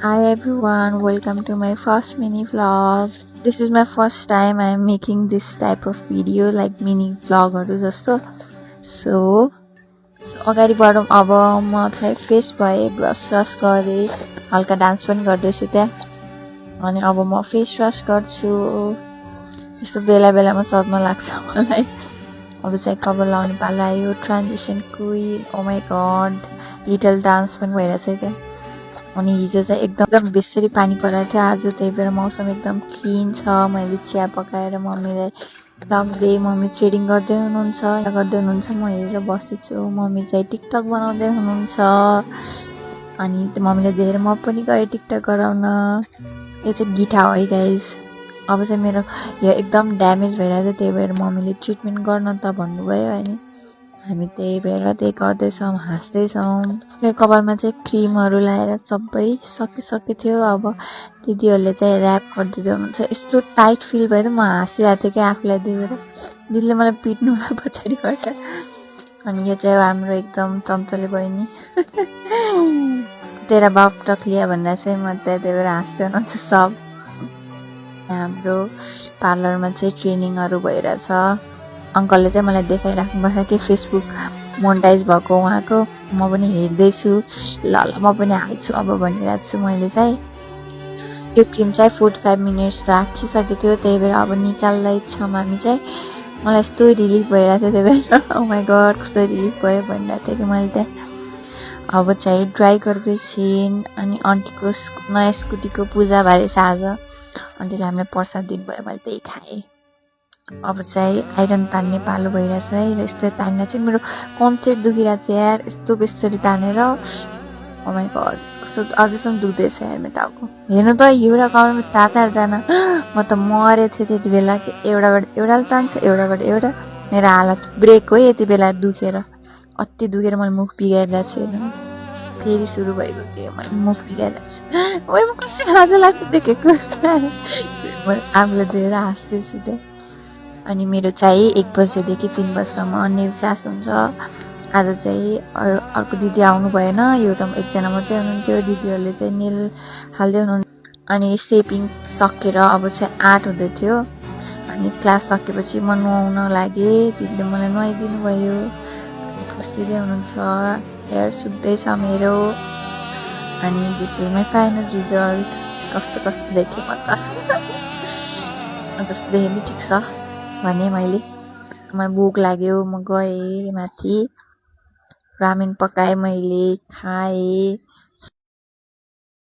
Hi everyone, welcome to my first mini vlog. This is my first time I am making this type of video like mini vlogहरु जस्तो. So अगाडि बढौँ अब म चाहिँ fresh भए brush गरे हल्का dance पनि गर्दैछु त्यहाँ अनि अब म फेस वाश गर्छु यस्तो बेला बेलामा सदमा लाग्छ मलाई अब चाहिँ कभर लाउने पाला आयो transition queen oh my god little dance पनि भइरहेछ त्यहाँ अनि हिजो चाहिँ एकदम बेसरी पानी परेको थियो आज त्यही भएर मौसम एकदम क्लिन छ मैले चिया पकाएर मम्मीलाई लग्दै मम्मी ट्रेडिङ गर्दै हुनुहुन्छ म हेरेर बस्दैछु मम्मी चाहिँ टिकटक बनाउँदै हुनुहुन्छ अनि मम्मीले देखेर म पनि गएँ टिकटक गराउन यो चाहिँ गिटा हो है गाइस अब चाहिँ मेरो यो एकदम ड्यामेज भइरहेको थियो त्यही भएर मम्मीले ट्रिटमेन्ट गर्न त भन्नुभयो अनि हामी त्यही भएर त्यही गर्दैछौँ हाँस्दैछौँ मेरो कपालमा चाहिँ क्रिमहरू लगाएर सबै सकिसकेको थियो अब दिदीहरूले चाहिँ ऱ्याप गरिदिँदै हुनुहुन्छ यस्तो टाइट फिल भएर म हाँसिरहेको थिएँ कि आफूलाई देखेर दिदीले मलाई पिट्नु भयो पछाडिबाट अनि यो चाहिँ हाम्रो एकदम चम्चले बहिनी तेरा बाप टक लिया भनेर चाहिँ म त्यही भएर हाँस्दै हुनुहुन्छ सब हाम्रो पार्लरमा चाहिँ ट्रेनिङहरू भइरहेछ अङ्कलले चाहिँ मलाई देखाइराख्नु भएको कि फेसबुक मोनेटाइज भएको उहाँको म पनि हेर्दैछु ल म पनि हाल्छु अब भनिरहेको छु मैले चाहिँ यो क्रिम चाहिँ 45 मिनट्स राखिसकेको थियो त्यही भएर अब निकाल्दैछौँ हामी चाहिँ मलाई यस्तो रिलिफ भइरहेको थियो त्यही भएर ओ माई गड कस्तो रिलिफ भयो भनिरहेको थिएँ कि मैले त्यहाँ अब चाहिँ ड्राई गर्दैछिन् अनि आन्टीको नयाँ स्कुटीको पूजा भएछ आज आन्टीले हामीलाई प्रसाद दिनुभयो मैले त्यही खाएँ अब चाहिँ आइरन तान्ने पालो भइरहेछ है र यस्तो तानेर चाहिँ मेरो कन्सेप्ट दुखिरहेको थियो यार यस्तो बेसरी तानेर ओ माई गड कस्तो अझैसम्म दुख्दैछ यार मेरो टाउको हेर्नु त एउटा कपालमा 4-4 म त मरेको थिएँ त्यति बेला एउटाबाट एउटाले तान्छ एउटाबाट एउटा मेरो हालत ब्रेक हो यति बेला दुखेर अति दुखेर मैले मुख बिगारिरहेको छु हेर्नु फेरि सुरु भएको थियो मैले मुख बिगारिरहेको छु ओइ म कस्तो लाज लाग्छ देखेको आफूले देखेर हाँस्दैछु त्यहाँ अनि मेरो चाहिँ 1 बजेदेखि 3 बजेसम्म नेल क्लास हुन्छ आज चाहिँ अर्को दिदी आउनु भएन यो त एकजना मात्रै हुनुहुन्थ्यो दिदीहरूले चाहिँ नेल हाल्दै हुनुहुन्छ अनि सेपिङ सकेर अब चाहिँ 8 हुँदै थियो अनि क्लास सकेपछि म नुहाउन लागेँ दिदीले मलाई नुहाइदिनु भयो बसिदिँदै हुनुहुन्छ हेयर सुक्दैछ मेरो अनि this is my final result कस्तो देखेँ म त जस्तो देखेँ नि ठिक छ भने मैले मलाई भोक लाग्यो म गएँ माथि रामेन पकाएँ मैले खाएँ